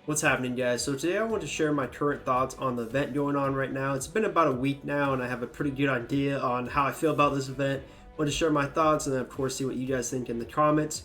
What's happening, guys? So today I want to share my current thoughts on the event going on right now. It's been about a week now and I have a pretty good idea on how I feel about this event. I want to share my thoughts and then of course see what you guys think in the comments.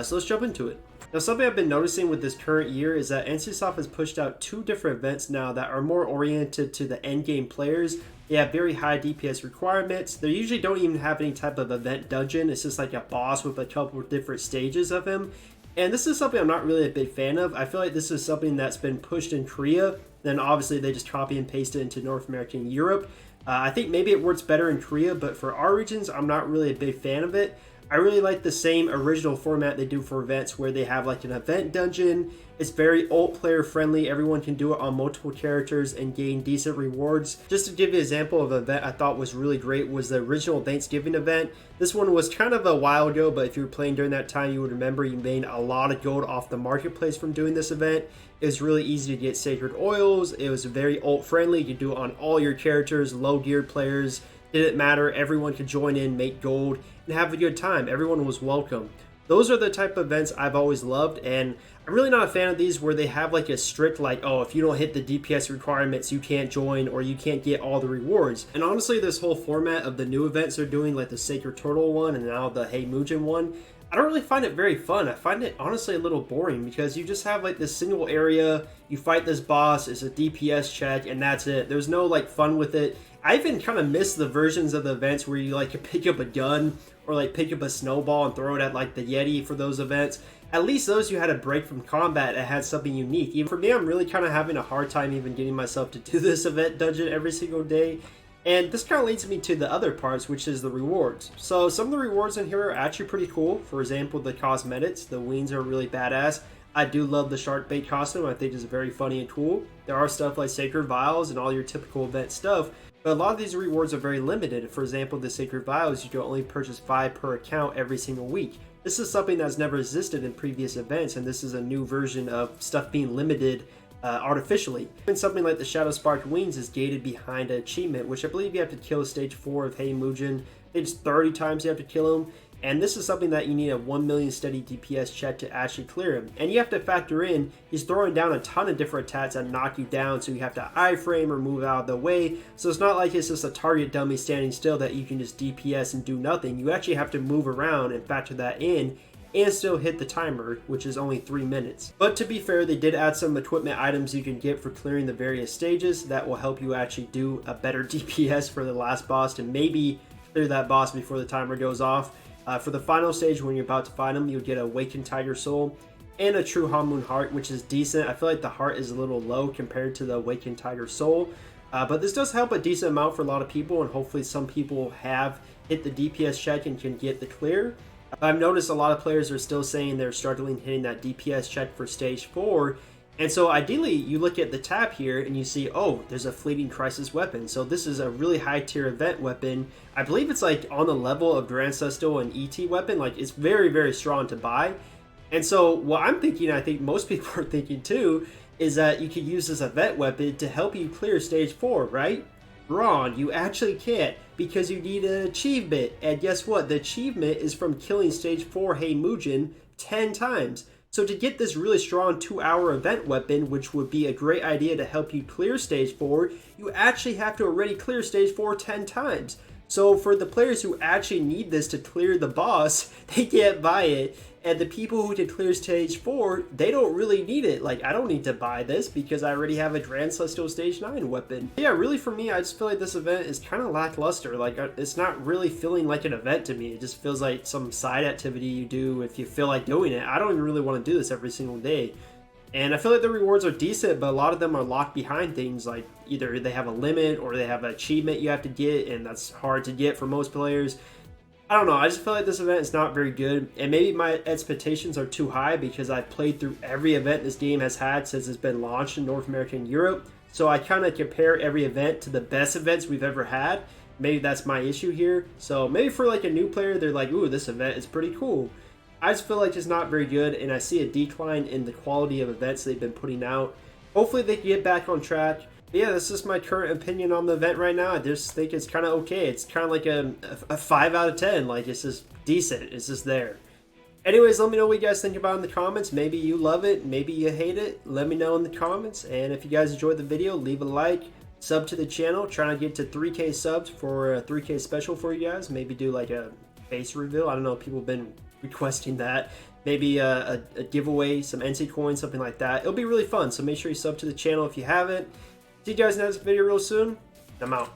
So let's jump into it. Now, something I've been noticing with this current year is that NCSoft has pushed out two different events now that are more oriented to the end game players. They have very high DPS requirements. They usually don't even have any type of event dungeon. It's just like a boss with a couple of different stages of him. And this is something I'm not really a big fan of. I feel like this is something that's been pushed in Korea. Then obviously they just copy and paste it into North America and Europe. I think maybe it works better in Korea, but for our regions, I'm not really a big fan of it. I really like the same original format they do for events where they have like an event dungeon. It's very ult player friendly. Everyone can do it on multiple characters and gain decent rewards. Just to give you an example of an event I thought was really great was the original Thanksgiving event. This one was kind of a while ago, but if you were playing during that time, you would remember you made a lot of gold off the marketplace from doing this event. It was really easy to get sacred oils. It was very ult friendly. You could do it on all your characters, low geared players. Didn't matter. Everyone could join in, make gold, and have a good time. Everyone was welcome. Those are the type of events I've always loved, and I'm really not a fan of these where they have like a strict like, oh, if you don't hit the DPS requirements, you can't join or you can't get all the rewards. And honestly, this whole format of the new events they're doing, like the Sacred Turtle one and now the Hey Mujin one, I don't really find it very fun. I find it honestly a little boring because you just have like this single area, you fight this boss, it's a DPS check, and that's it. There's no like fun with it. I even kind of miss the versions of the events where you like pick up a gun or like pick up a snowball and throw it at like the Yeti for those events. At least those you had a break from combat and had something unique. Even for me, I'm really kind of having a hard time even getting myself to do this event dungeon every single day. And this kind of leads me to the other parts, which is the rewards. So some of the rewards in here are actually pretty cool. For example, the cosmetics, the wings are really badass. I do love the shark bait costume. I think it's very funny and cool. There are stuff like sacred vials and all your typical event stuff. But a lot of these rewards are very limited. For example, the Sacred Vials, you can only purchase 5 per account every single week. This is something that's never existed in previous events, and this is a new version of stuff being limited artificially. And something like the Shadow Spark Wings is gated behind an achievement, which I believe you have to kill stage 4 of Hey Mujin. It's 30 times you have to kill him. And this is something that you need a 1 million steady DPS check to actually clear him. And you have to factor in, he's throwing down a ton of different attacks that knock you down, so you have to iframe or move out of the way. So it's not like it's just a target dummy standing still that you can just DPS and do nothing. You actually have to move around and factor that in and still hit the timer, which is only 3 minutes. But to be fair, they did add some equipment items you can get for clearing the various stages that will help you actually do a better DPS for the last boss to maybe clear that boss before the timer goes off. For the final stage, when you're about to find him, you'll get a Awakened Tiger Soul and a True Hamun Heart, which is decent. I feel like the heart is a little low compared to the Awakened Tiger Soul. But this does help a decent amount for a lot of people, and hopefully some people have hit the DPS check and can get the clear. I've noticed a lot of players are still saying they're struggling hitting that DPS check for stage 4. And so ideally, you look at the tab here and you see, oh, there's a Fleeting Crisis weapon. So this is a really high tier event weapon. I believe it's like on the level of Grand Cestile and ET weapon. Like it's very, very strong to buy. And so what I'm thinking, I think most people are thinking too, is that you could use this event weapon to help you clear stage 4, right? Wrong, you actually can't because you need an achievement. And guess what? The achievement is from killing stage 4 Hey Mujin 10 times. So to get this really strong 2-hour event weapon, which would be a great idea to help you clear stage 4, you actually have to already clear stage 4 10 times. So for the players who actually need this to clear the boss, they can't buy it. And the people who can clear stage 4, they don't really need it. Like, I don't need to buy this because I already have a Grand Celestial stage 9 weapon. Yeah, really for me, I just feel like this event is kind of lackluster. Like, it's not really feeling like an event to me. It just feels like some side activity you do if you feel like doing it. I don't even really want to do this every single day. And I feel like the rewards are decent, but a lot of them are locked behind things like either they have a limit or they have an achievement you have to get, and that's hard to get for most players. I don't know, I just feel like this event is not very good, and maybe my expectations are too high because I've played through every event this game has had since it's been launched in North America and Europe, so I kind of compare every event to the best events we've ever had. Maybe that's my issue here, so maybe for like a new player, they're like, ooh, this event is pretty cool. I just feel like it's not very good, and I see a decline in the quality of events they've been putting out. Hopefully they can get back on track. But yeah, this is my current opinion on the event right now. I just think it's kind of okay. It's kind of like a 5 out of 10. Like, it's just decent. It's just there. Anyways, let me know what you guys think about it in the comments. Maybe you love it, maybe you hate it. Let me know in the comments. And if you guys enjoyed the video, leave a like, sub to the channel. Trying to get to 3K subs for a 3K special for you guys. Maybe do like a face reveal. I don't know, people have been requesting that. Maybe a giveaway, some NC coins, something like that. It'll be really fun, so make sure you sub to the channel if you haven't. See you guys in the next video real soon. I'm out.